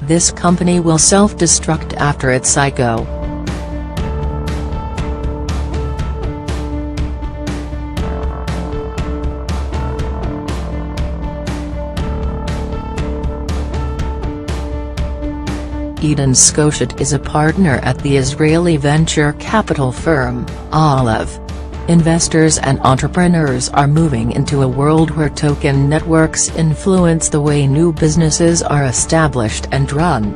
this company will self-destruct after its ICO. Eden Scotiat is a partner at the Israeli venture capital firm, Olive. Investors and entrepreneurs are moving into a world where token networks influence the way new businesses are established and run.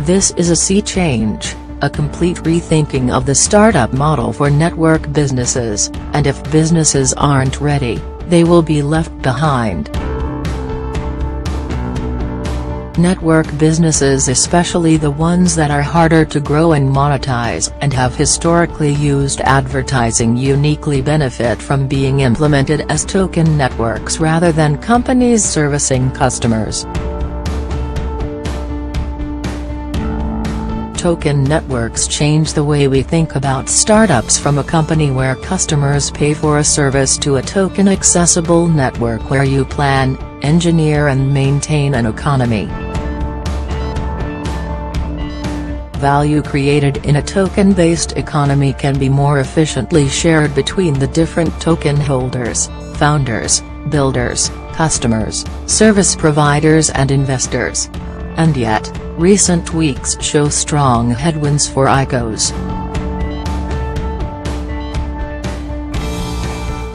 This is a sea change, a complete rethinking of the startup model for network businesses, and if businesses aren't ready, they will be left behind. Network businesses, especially the ones that are harder to grow and monetize and have historically used advertising, uniquely benefit from being implemented as token networks rather than companies servicing customers. Token networks change the way we think about startups, from a company where customers pay for a service to a token-accessible network where you plan, engineer and maintain an economy. Value created in a token-based economy can be more efficiently shared between the different token holders, founders, builders, customers, service providers and investors. And yet, recent weeks show strong headwinds for ICOs.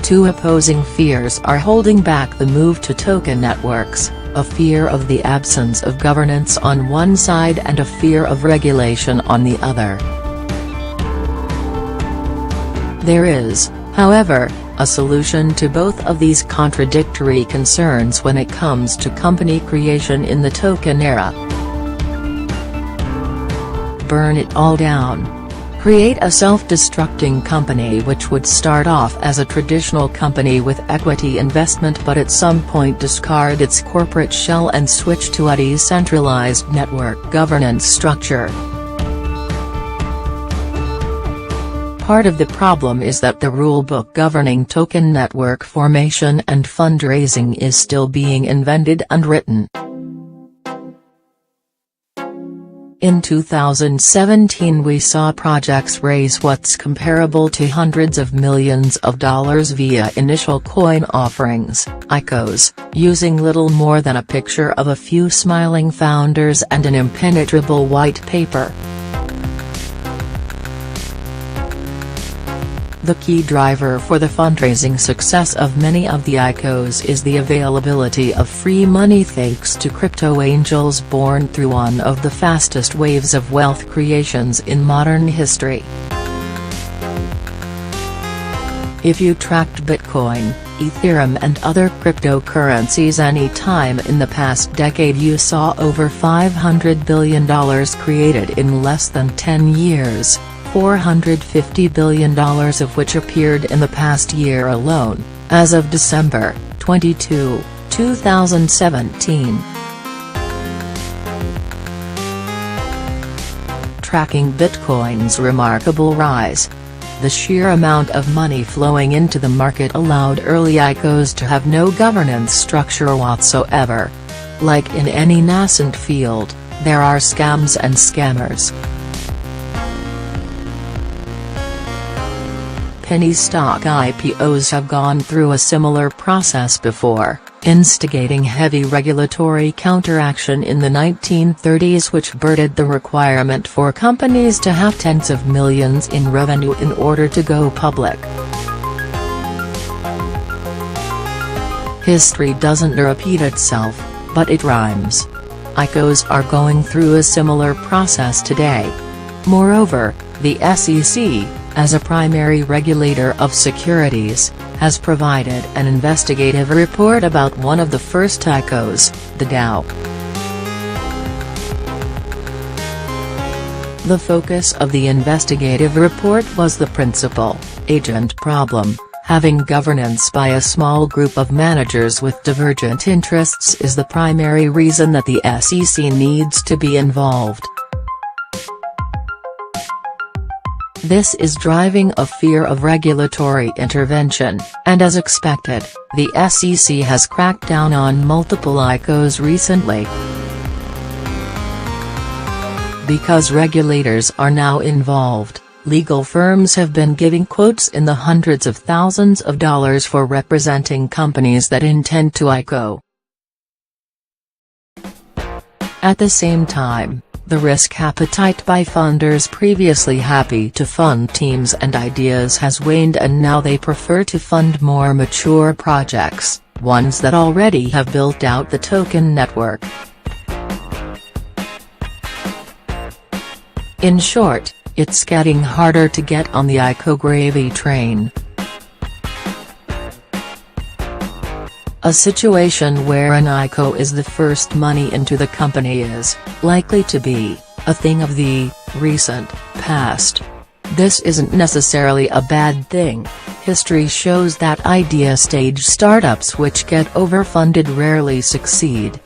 Two opposing fears are holding back the move to token networks: a fear of the absence of governance on one side and a fear of regulation on the other. There is, however, a solution to both of these contradictory concerns when it comes to company creation in the token era. Burn it all down. Create a self-destructing company which would start off as a traditional company with equity investment but at some point discard its corporate shell and switch to a decentralized network governance structure. Part of the problem is that the rulebook governing token network formation and fundraising is still being invented and written. In 2017 we saw projects raise what's comparable to hundreds of millions of dollars via initial coin offerings, ICOs, using little more than a picture of a few smiling founders and an impenetrable white paper. The key driver for the fundraising success of many of the ICOs is the availability of free money thanks to crypto angels born through one of the fastest waves of wealth creations in modern history. If you tracked Bitcoin, Ethereum and other cryptocurrencies any time in the past decade, you saw over $500 billion created in less than 10 years. $450 billion of which appeared in the past year alone, as of December 22, 2017. Tracking Bitcoin's remarkable rise. The sheer amount of money flowing into the market allowed early ICOs to have no governance structure whatsoever. Like in any nascent field, there are scams and scammers. Penny stock IPOs have gone through a similar process before, instigating heavy regulatory counteraction in the 1930s which birthed the requirement for companies to have tens of millions in revenue in order to go public. History doesn't repeat itself, but it rhymes. ICOs are going through a similar process today. Moreover, the SEC, as a primary regulator of securities, has provided an investigative report about one of the first ICOs, the DAO. The focus of the investigative report was the principal-agent problem. Having governance by a small group of managers with divergent interests is the primary reason that the SEC needs to be involved. This is driving a fear of regulatory intervention, and as expected, the SEC has cracked down on multiple ICOs recently. Because regulators are now involved, legal firms have been giving quotes in the hundreds of thousands of dollars for representing companies that intend to ICO. At the same time, the risk appetite by funders previously happy to fund teams and ideas has waned, and now they prefer to fund more mature projects, ones that already have built out the token network. In short, it's getting harder to get on the ICO gravy train. A situation where an ICO is the first money into the company is likely to be a thing of the recent past. This isn't necessarily a bad thing. History shows that idea stage startups which get overfunded rarely succeed.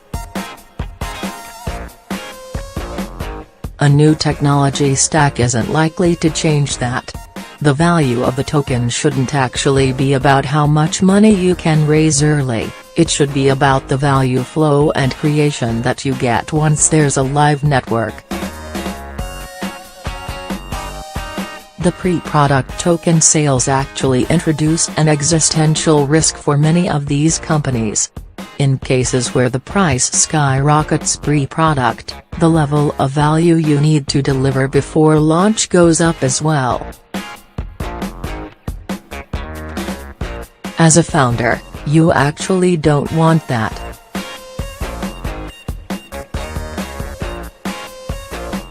A new technology stack isn't likely to change that. The value of the token shouldn't actually be about how much money you can raise early, it should be about the value flow and creation that you get once there's a live network. The pre-product token sales actually introduce an existential risk for many of these companies. In cases where the price skyrockets pre-product, the level of value you need to deliver before launch goes up as well. As a founder, you actually don't want that.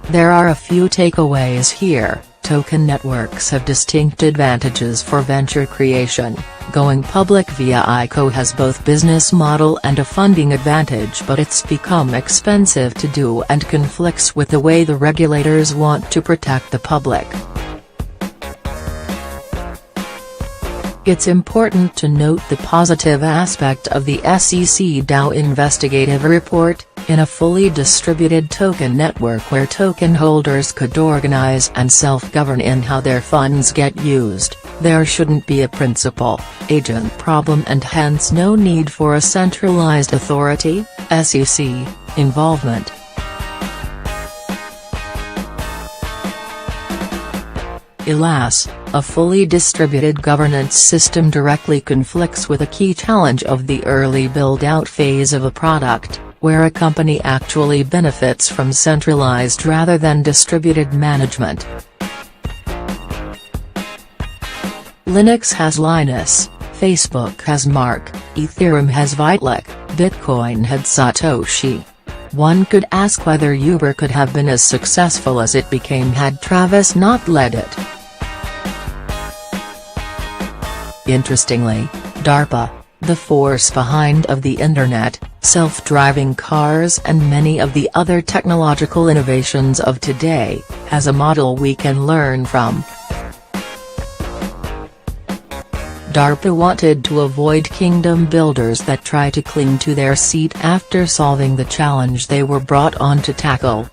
There are a few takeaways here. Token networks have distinct advantages for venture creation. Going public via ICO has both business model and a funding advantage, but it's become expensive to do and conflicts with the way the regulators want to protect the public. It's important to note the positive aspect of the SEC DAO investigative report. In a fully distributed token network where token holders could organize and self-govern in how their funds get used, there shouldn't be a principal-agent problem and hence no need for a centralized authority, SEC, involvement. Alas, a fully distributed governance system directly conflicts with a key challenge of the early build-out phase of a product, where a company actually benefits from centralized rather than distributed management. Linux has Linus, Facebook has Mark, Ethereum has Vitalik, Bitcoin had Satoshi. One could ask whether Uber could have been as successful as it became had Travis not led it. Interestingly, DARPA, the force behind of the Internet, self-driving cars and many of the other technological innovations of today, has a model we can learn from. DARPA wanted to avoid kingdom builders that try to cling to their seat after solving the challenge they were brought on to tackle.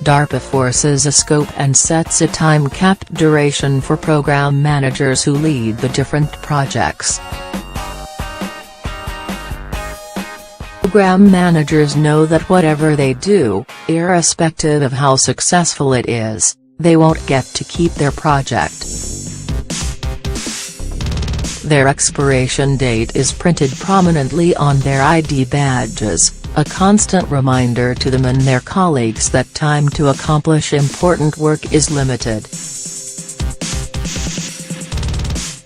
DARPA forces a scope and sets a time-capped duration for program managers who lead the different projects. Program managers know that whatever they do, irrespective of how successful it is, they won't get to keep their project. Their expiration date is printed prominently on their ID badges, a constant reminder to them and their colleagues that time to accomplish important work is limited.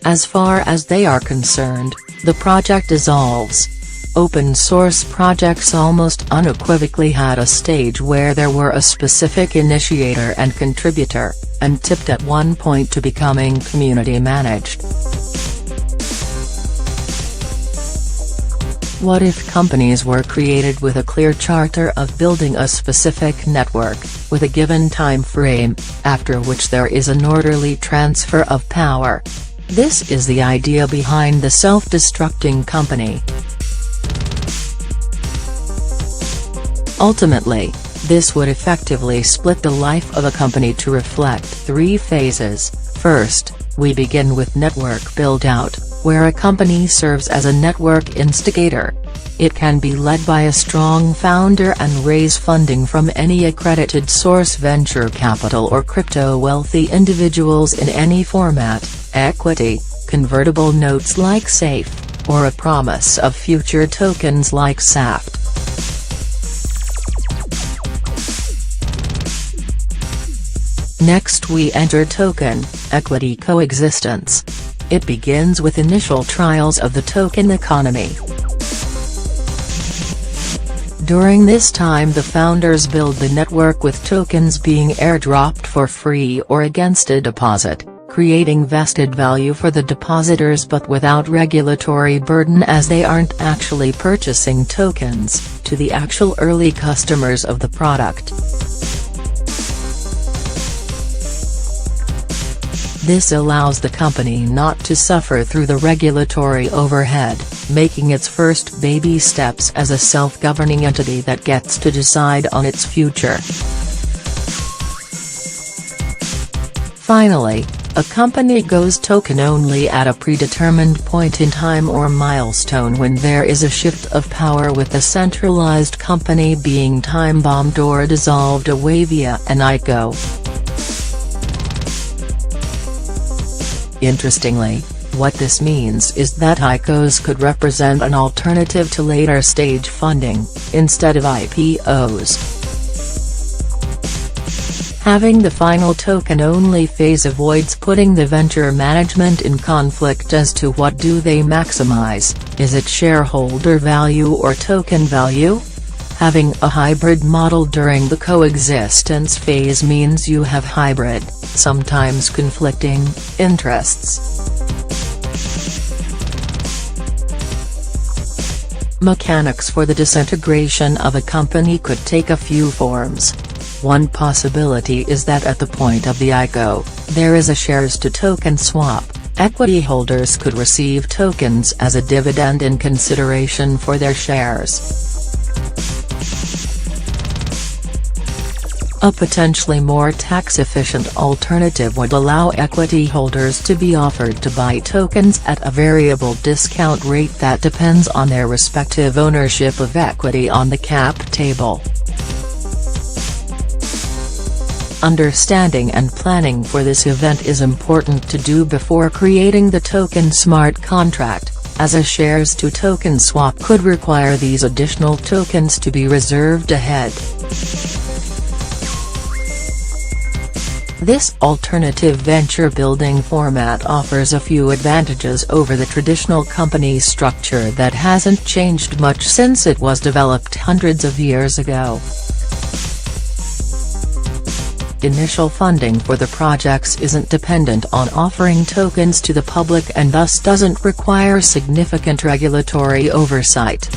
As far as they are concerned, the project dissolves. Open source projects almost unequivocally had a stage where there were a specific initiator and contributor, and tipped at one point to becoming community managed. What if companies were created with a clear charter of building a specific network, with a given time frame, after which there is an orderly transfer of power? This is the idea behind the self-destructing company. Ultimately, this would effectively split the life of a company to reflect three phases. First, we begin with network build-out, where a company serves as a network instigator. It can be led by a strong founder and raise funding from any accredited source, venture capital or crypto-wealthy individuals in any format: equity, convertible notes like SAFE, or a promise of future tokens like SAFT. Next we enter token-equity coexistence. It begins with initial trials of the token economy. During this time the founders build the network with tokens being airdropped for free or against a deposit, creating vested value for the depositors but without regulatory burden, as they aren't actually purchasing tokens, to the actual early customers of the product. This allows the company not to suffer through the regulatory overhead, making its first baby steps as a self-governing entity that gets to decide on its future. Finally, a company goes token-only at a predetermined point in time or milestone when there is a shift of power, with a centralized company being time-bombed or dissolved away via an ICO. Interestingly, what this means is that ICOs could represent an alternative to later stage funding, instead of IPOs. Having the final token-only phase avoids putting the venture management in conflict as to what do they maximize: is it shareholder value or token value? Having a hybrid model during the coexistence phase means you have hybrid, sometimes conflicting, interests. Mechanics for the disintegration of a company could take a few forms. One possibility is that at the point of the ICO, there is a shares-to-token swap. Equity holders could receive tokens as a dividend in consideration for their shares. A potentially more tax-efficient alternative would allow equity holders to be offered to buy tokens at a variable discount rate that depends on their respective ownership of equity on the cap table. Understanding and planning for this event is important to do before creating the token smart contract, as a shares-to-token swap could require these additional tokens to be reserved ahead. This alternative venture-building format offers a few advantages over the traditional company structure that hasn't changed much since it was developed hundreds of years ago. Initial funding for the projects isn't dependent on offering tokens to the public and thus doesn't require significant regulatory oversight.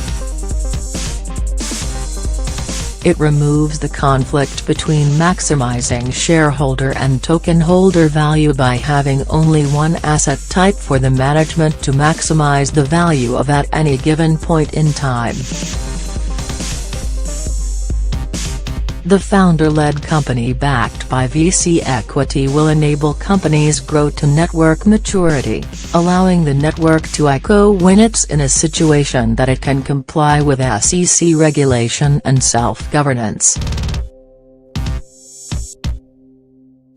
It removes the conflict between maximizing shareholder and token holder value by having only one asset type for the management to maximize the value of at any given point in time. The founder-led company backed by VC equity will enable companies grow to network maturity, allowing the network to ICO when it's in a situation that it can comply with SEC regulation and self-governance.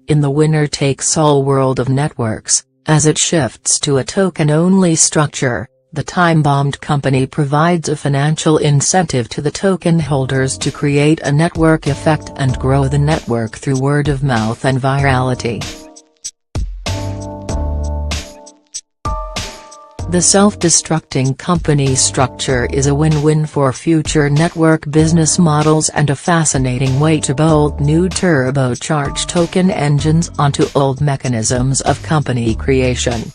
In the winner-takes-all world of networks, as it shifts to a token-only structure, the time-bombed company provides a financial incentive to the token holders to create a network effect and grow the network through word of mouth and virality. The self-destructing company structure is a win-win for future network business models and a fascinating way to bolt new turbocharged token engines onto old mechanisms of company creation.